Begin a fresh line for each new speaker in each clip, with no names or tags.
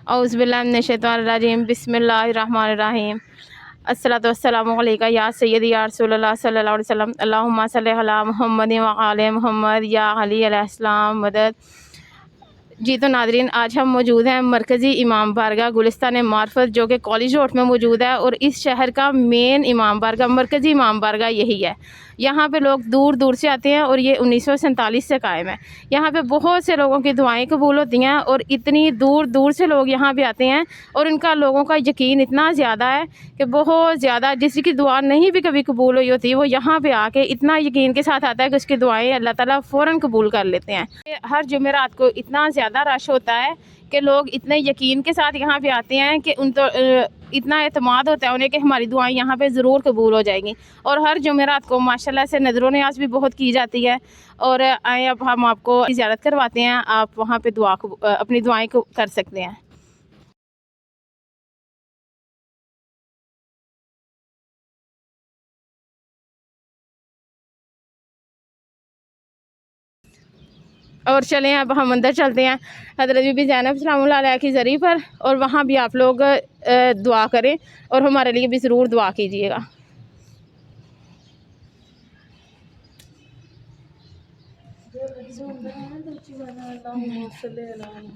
اعوذ باللہ من الشیطان الرجیم، بسم اللہ الرحمن الرحیم۔ الصلاۃ والسلام علیکہ یا سیدی یا رسول اللہ صلی اللہ علیہ وسلم، اللہم صلی علی محمد وعلی محمد یا علی علیہ السلام مدد۔ جی تو ناظرین، آج ہم موجود ہیں مرکزی امام بارگاہ گلستان معرفت جو کہ کالج روڈ میں موجود ہے، اور اس شہر کا مین امام بارگاہ، مرکزی امام بارگاہ یہی ہے۔ یہاں پہ لوگ دور دور سے آتے ہیں اور یہ 1947 سے قائم ہے۔ یہاں پہ بہت سے لوگوں کی دعائیں قبول ہوتی ہیں، اور اتنی دور دور سے لوگ یہاں پہ آتے ہیں، اور ان کا لوگوں کا یقین اتنا زیادہ ہے کہ بہت زیادہ، جس کی دعا نہیں بھی کبھی قبول ہوئی ہوتی وہ یہاں پہ آ کے اتنا یقین کے ساتھ آتا ہے کہ اس کی دعائیں اللہ تعالیٰ فوراً قبول کر لیتے ہیں۔ ہر جمعرات کو اتنا زیادہ رش ہوتا ہے کہ لوگ اتنے یقین کے ساتھ یہاں پہ آتے ہیں کہ ان تو اتنا اعتماد ہوتا ہے انہیں کہ ہماری دعائیں یہاں پہ ضرور قبول ہو جائیں گی۔ اور ہر جمعرات کو ماشاءاللہ سے نظر و نیاز بھی بہت کی جاتی ہے، اور آئیں اب ہم آپ کو زیارت کرواتے ہیں، آپ وہاں پہ اپنی دعائیں کر سکتے ہیں۔ اور چلیں اب ہم اندر چلتے ہیں حضرت بی بی زینب سلام اللہ علیہ کی ذریعے پر، اور وہاں بھی آپ لوگ دعا کریں اور ہمارے لیے بھی ضرور دعا کیجیے گا۔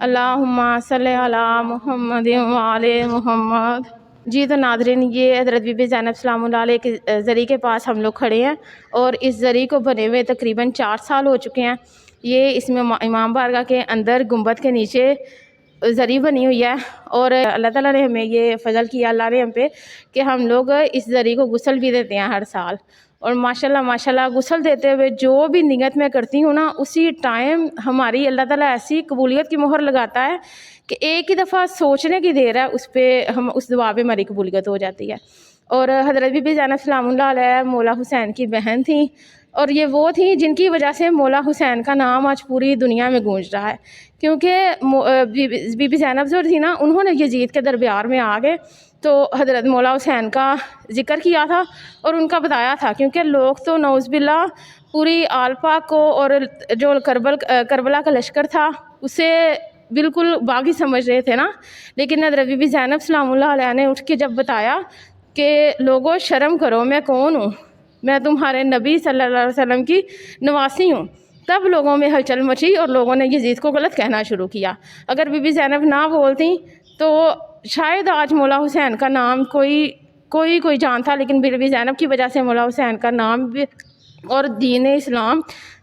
اللہم صلی علی محمد وعلی محمد۔ جی تو ناظرین، یہ حضرت بی بی زینب سلام اللہ علیہ کے ذریعے کے پاس ہم لوگ کھڑے ہیں، اور اس ذریعے کو بنے ہوئے تقریباً 4 سال ہو چکے ہیں۔ یہ اس میں امام بارگاہ کے اندر گنبد کے نیچے ذریعہ بنی ہوئی ہے، اور اللہ تعالیٰ نے ہمیں یہ فضل کیا، اللہ نے ہم پہ، کہ ہم لوگ اس ذریعے کو غسل بھی دیتے ہیں ہر سال۔ اور ماشاءاللہ غسل دیتے ہوئے جو بھی نیت میں کرتی ہوں نا، اسی ٹائم ہماری اللہ تعالیٰ ایسی قبولیت کی مہر لگاتا ہے کہ ایک ہی دفعہ سوچنے کی دیر ہے، اس پہ ہم اس دعا پہ ہماری قبولیت ہو جاتی ہے۔ اور حضرت بی بی زینب سلام اللہ علیہ مولا حسین کی بہن تھیں، اور یہ وہ تھیں جن کی وجہ سے مولا حسین کا نام آج پوری دنیا میں گونج رہا ہے، کیونکہ بی بی زینب جو تھی نا، انہوں نے یزید کے دربار میں آ کے تو حضرت مولا حسین کا ذکر کیا تھا اور ان کا بتایا تھا، کیونکہ لوگ تو نعوذ باللہ پوری آل پاک کو اور جو کربلا کا لشکر تھا اسے بالکل باغی سمجھ رہے تھے نا، لیکن حضرت بی بی زینب سلام اللہ علیہ نے اٹھ کے جب بتایا کہ لوگوں شرم کرو، میں کون ہوں، میں تمہارے نبی صلی اللہ علیہ وسلم کی نواسی ہوں، تب لوگوں میں ہلچل مچی اور لوگوں نے یزید کو غلط کہنا شروع کیا۔ اگر بی بی زینب نہ بولتی تو شاید آج مولا حسین کا نام کوئی جانتا، لیکن بی بی زینب کی وجہ سے مولا حسین کا نام بھی اور دین اسلام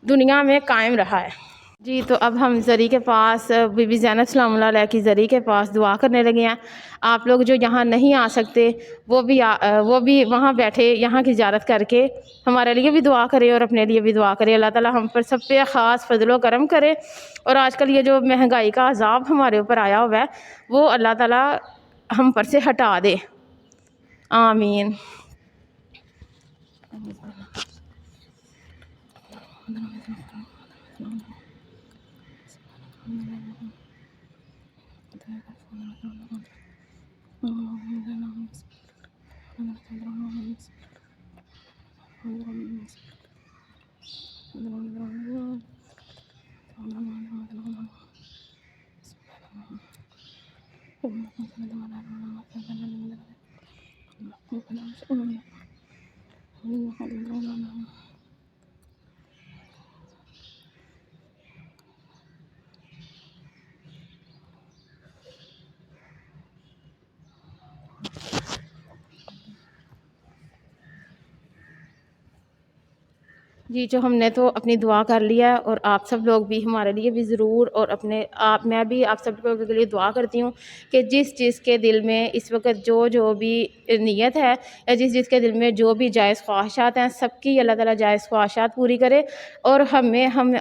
دنیا میں قائم رہا ہے۔ جی تو اب ہم ذریعے کے پاس، بی بی زینب سلام اللہ علیہ کی ذریعے کے پاس دعا کرنے لگے ہیں۔ آپ لوگ جو یہاں نہیں آ سکتے وہ بھی وہاں بیٹھے یہاں کی زیارت کر کے ہمارے لیے بھی دعا کرے اور اپنے لیے بھی دعا کرے۔ اللہ تعالیٰ ہم پر سب پہ خاص فضل و کرم کرے، اور آج کل یہ جو مہنگائی کا عذاب ہمارے اوپر آیا ہوا ہے وہ اللہ تعالیٰ ہم پر سے ہٹا دے، آمین۔ جی جو ہم نے تو اپنی دعا کر لیا ہے، اور آپ سب لوگ بھی ہمارے لیے بھی ضرور، اور میں بھی آپ سب لوگوں کے لیے دعا کرتی ہوں کہ جس کے دل میں اس وقت جو بھی نیت ہے، یا جس کے دل میں جو بھی جائز خواہشات ہیں، سب کی اللہ تعالیٰ جائز خواہشات پوری کرے، اور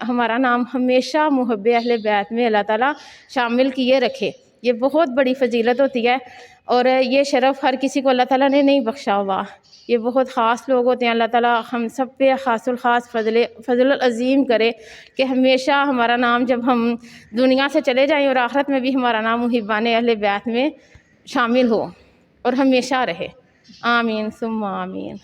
ہمارا نام ہمیشہ محب اہل بیت میں اللہ تعالیٰ شامل کیے رکھے۔ یہ بہت بڑی فضیلت ہوتی ہے، اور یہ شرف ہر کسی کو اللہ تعالیٰ نے نہیں بخشا ہوا، یہ بہت خاص لوگ ہوتے ہیں۔ اللہ تعالیٰ ہم سب پہ خاص الخاص فضل العظیم کرے کہ ہمیشہ ہمارا نام جب ہم دنیا سے چلے جائیں اور آخرت میں بھی ہمارا نام محبان اہل بیت میں شامل ہو اور ہمیشہ رہے، آمین ثم آمین۔